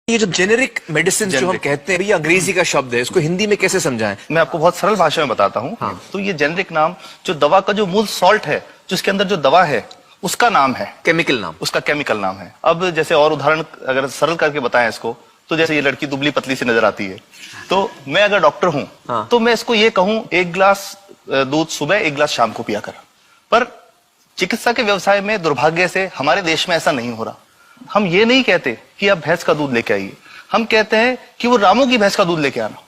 ये जो generic medicine जो हम कहते हैं, ये अंग्रेजी का शब्द है, इसको हिंदी में कैसे समझाएं? मैं आपको बहुत सरल भाषा में बताता हूँ। हाँ। तो ये जेनेरिक नाम जो दवा का जो मूल सॉल्ट है, जो इसके अंदर जो दवा है, उसका नाम है, केमिकल नाम, उसका केमिकल नाम है। अब जैसे और उदाहरण अगर सरल करके बताएं इसको, तो जैसे ये लड़की दुबली पतली सी नजर आती है, तो मैं अगर डॉक्टर हूं, हाँ। तो मैं इसको ये कहूं, एक गिलास दूध सुबह, एक गिलास शाम को पिया कर। पर चिकित्सा के व्यवसाय में दुर्भाग्य से हमारे देश में ऐसा नहीं हो रहा। हम ये नहीं कहते कि आप भैंस का दूध लेके आइए, हम कहते हैं कि वो रामू की भैंस का दूध लेके आना।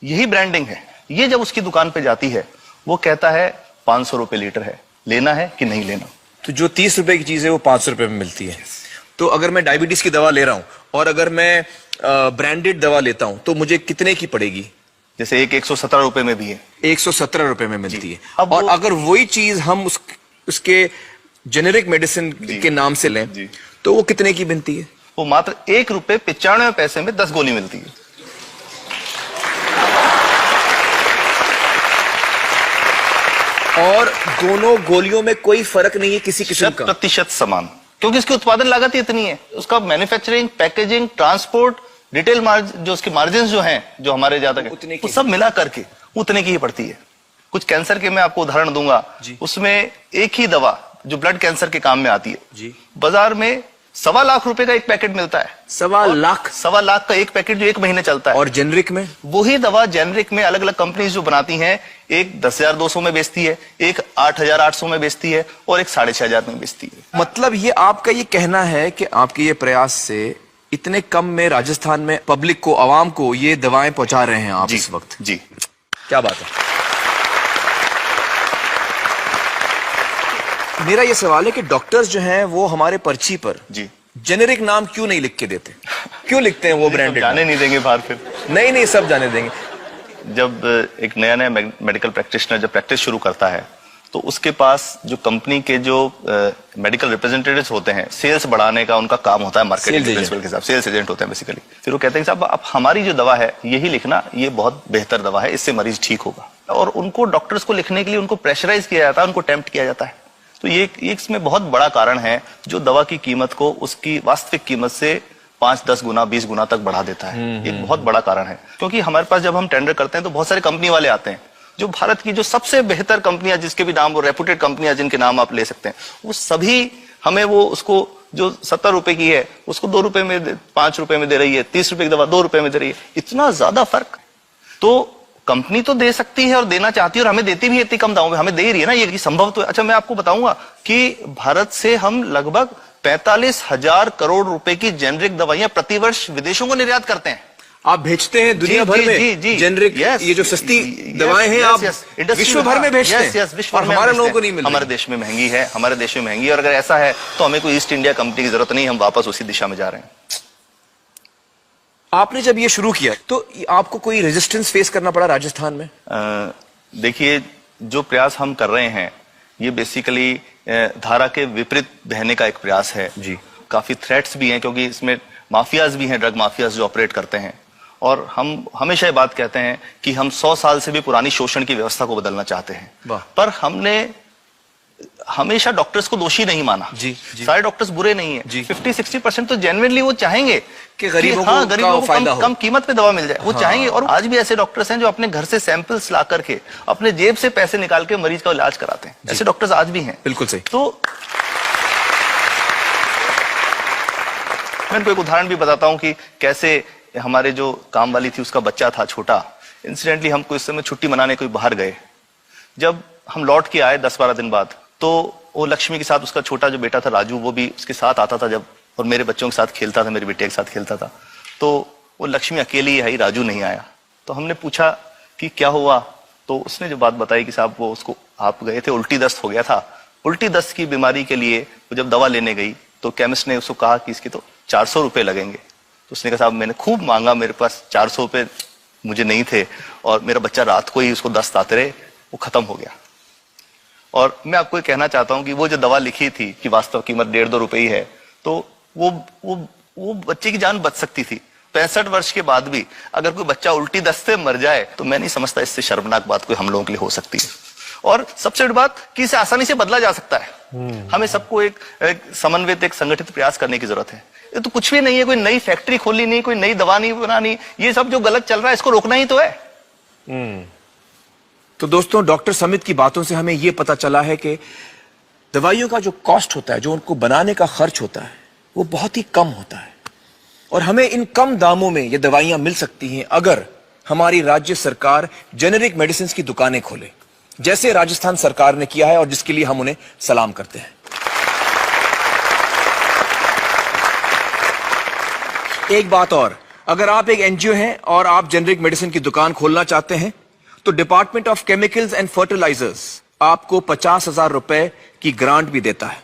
यही ब्रांडिंग है। ये जब उसकी दुकान पे जाती है, वो कहता है 500 रुपए लीटर है, लेना है कि नहीं लेना। तो जो 30 रुपए की चीज है वो 500 रुपए में मिलती है। तो अगर मैं डायबिटीज की दवा ले रहा हूं और अगर मैं ब्रांडेड दवा लेता हूं तो मुझे कितने की पड़ेगी? जैसे एक 117 रुपए में भी है, 117 रुपए में मिलती है। अब और अगर वही चीज हम उसके जेनेरिक मेडिसिन के नाम से लें जी। तो वो कितने की बनती है? वो मात्र 1 रुपए 95 पैसे में 10 गोली मिलती है। और दोनों गोलियों में कोई फर्क नहीं है किसी किस्म का? 100% समान, क्योंकि इसकी उत्पादन लागत ही इतनी है। उसका manufacturing, packaging, transport, retail margin, जो उसके मार्जिन जो हैं, जो हमारे ज्यादा उतने वो सब मिला करके उतने की ही पड़ती है। कुछ कैंसर के मैं आपको उदाहरण दूंगा, उसमें एक ही दवा जो ब्लड कैंसर के काम में आती है जी, बाजार में 1.25 लाख रुपए का एक पैकेट मिलता है। 1.25 लाख? 1.25 लाख का एक पैकेट जो 1 महीने चलता है। और जेनरिक में वही दवा जेनरिक में अलग अलग कंपनीज जो बनाती हैं, एक 10,200 में बेचती है, एक 8,800 में बेचती है और एक 6,500 में बेचती है। मतलब ये आपका ये कहना है कि आपके ये प्रयास से इतने कम में राजस्थान में पब्लिक को, आवाम को ये दवाएं पहुंचा रहे हैं आप इस वक्त? जी, क्या बात है। मेरा ये सवाल है कि डॉक्टर्स जो हैं वो हमारे पर्ची पर जी जेनेरिक नाम क्यों नहीं लिख के देते? क्यों लिखते हैं वो ब्रांडेड? जाने नहीं देंगे बाहर फिर। नहीं, सब जाने देंगे। जब एक नया मेडिकल प्रैक्टिशनर जब प्रैक्टिस शुरू करता है, तो उसके पास जो कंपनी के जो मेडिकल रिप्रेजेंटेटिव्स होते हैं, सेल्स बढ़ाने का उनका काम होता है, मार्केटिंग प्रिंसिपल के साथ सेल्स एजेंट होते हैं बेसिकली। फिर वो कहते हैं साहब, आप हमारी जो दवा है यही लिखना, ये बहुत बेहतर दवा है, इससे मरीज ठीक होगा। और उनको, डॉक्टर्स को लिखने के लिए उनको प्रेशराइज किया जाता है, उनको टेम्प्ट किया जाता है। तो ये इसमें बहुत बड़ा कारण है जो दवा की कीमत को उसकी वास्तविक कीमत से 5-10 गुना, 20 गुना तक बढ़ा देता है। एक बहुत बड़ा कारण है, क्योंकि हमारे पास जब हम टेंडर करते हैं तो बहुत सारे कंपनी वाले आते हैं, जो भारत की जो सबसे बेहतर कंपनियां, जिसके भी नाम, वो रेपुटेड कंपनियां जिनके नाम आप ले सकते हैं, वो सभी हमें वो उसको जो 70 रुपए की है उसको 2 रुपए में, 5 रुपए में दे रही है। 30 रुपए की दवा 2 रुपए में दे रही है। इतना ज्यादा फर्क। तो कंपनी तो दे सकती है और देना चाहती है और हमें देती भी इतनी कम दामों में, हमें दे रही है ना, ये संभव तो है। अच्छा, मैं आपको बताऊंगा कि भारत से हम लगभग 45,000 करोड़ रुपए की जेनरिक दवाइयां प्रतिवर्ष विदेशों को निर्यात करते हैं। आप भेजते हैं दुनिया भर में जेनरिक, ये जो सस्ती दवाएं हैं आप विश्व भर में भेजते हैं, और हमारे लोगों को नहीं मिल रही। हमारे देश में महंगी है, हमारे देश में महंगी है। और अगर ऐसा है तो हमें कोई ईस्ट इंडिया कंपनी की जरूरत नहीं, हम वापस उसी दिशा में जा रहे हैं। आपने जब ये शुरू किया तो आपको कोई रेजिस्टेंस फेस करना पड़ा राजस्थान में? देखिए, जो प्रयास हम कर रहे हैं ये बेसिकली धारा के विपरीत बहने का एक प्रयास है जी। काफी थ्रेट्स भी हैं, क्योंकि इसमें माफियाज भी हैं, ड्रग माफियाज जो ऑपरेट करते हैं। और हम हमेशा ये बात कहते हैं कि हम 100 साल से भी पुरानी शोषण की व्यवस्था को बदलना चाहते हैं, पर हमने हमेशा डॉक्टर्स को दोषी नहीं माना। जी। सारे डॉक्टर्स बुरे नहीं है। 50-60% तो जेन्युइनली वो चाहेंगे कि गरीबों को कम कीमत पे दवा मिल जाए, वो चाहेंगे। और आज भी ऐसे डॉक्टर्स हैं जो अपने घर से सैंपल्स ला करके अपने जेब से पैसे निकाल के मरीज का इलाज कराते हैं। ऐसे डॉक्टर्स आज भी हैं। बिल्कुल सही। तो मैं इनको एक उदाहरण भी बताता हूँ कि कैसे हमारे जो काम वाली थी, उसका बच्चा था छोटा। इंसिडेंटली हमको इस समय छुट्टी मनाने कोई बाहर गए। जब हम लौट के आए 10-12 दिन बाद, तो वो लक्ष्मी के साथ उसका छोटा जो बेटा था राजू, वो भी उसके साथ आता था जब, और मेरे बच्चों के साथ खेलता था, मेरे बेटे के साथ खेलता था। तो वो लक्ष्मी अकेली आई, राजू नहीं आया। तो हमने पूछा कि क्या हुआ, तो उसने जो बात बताई कि साहब वो उसको, आप गए थे, उल्टी दस्त हो गया था। उल्टी दस्त की बीमारी के लिए वो जब दवा लेने गई तो केमिस्ट ने उसको कहा कि इसके तो 400 रुपए लगेंगे। तो उसने कहा साहब मैंने खूब मांगा, मेरे पास 400 रुपए मुझे नहीं थे, और मेरा बच्चा रात को ही उसको दस्त आते रहे, वो खत्म हो गया। और मैं आपको ये कहना चाहता हूं कि वो जो दवा लिखी थी कि वास्तव कीमत 1.5-2 रुपए ही है, तो वो बच्चे की जान बच सकती थी। 65 वर्ष के बाद भी अगर कोई बच्चा उल्टी दस्त से मर जाए तो मैं नहीं समझता इससे शर्मनाक बात कोई हम लोगों के लिए हो सकती है। और सबसे बड़ी बात कि इसे आसानी से बदला जा सकता है। हमें सबको एक समन्वित, एक संगठित प्रयास करने की जरूरत है। ये तो कुछ भी नहीं है, कोई नई फैक्ट्री खोलनी नहीं, कोई नई दवा नहीं बनानी, ये सब जो गलत चल रहा है इसको रोकना ही तो है। तो दोस्तों, डॉक्टर समित की बातों से हमें यह पता चला है कि दवाइयों का जो कॉस्ट होता है, जो उनको बनाने का खर्च होता है, वो बहुत ही कम होता है और हमें इन कम दामों में ये दवाइयां मिल सकती हैं अगर हमारी राज्य सरकार जेनेरिक मेडिसिन की दुकानें खोले, जैसे राजस्थान सरकार ने किया है और जिसके लिए हम उन्हें सलाम करते हैं। एक बात और, अगर आप एक एनजीओ हैं और आप जेनेरिक मेडिसिन की दुकान खोलना चाहते हैं तो department of chemicals and fertilisers आपको 50,000 रुपए की ग्रांट भी देता है।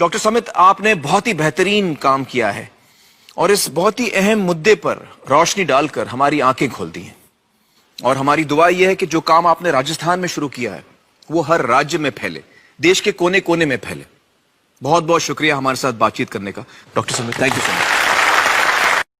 डॉक्टर समित, आपने बहुत ही बेहतरीन काम किया है और इस बहुत ही अहम मुद्दे पर रोशनी डालकर हमारी आंखें खोल दी हैं और हमारी दुआ यह है कि जो काम आपने राजस्थान में शुरू किया है वो हर राज्य में फैले, देश के कोने कोने में फैले। बहुत बहुत शुक्रिया हमारे साथ बातचीत करने का doctor Samit, thank you so much.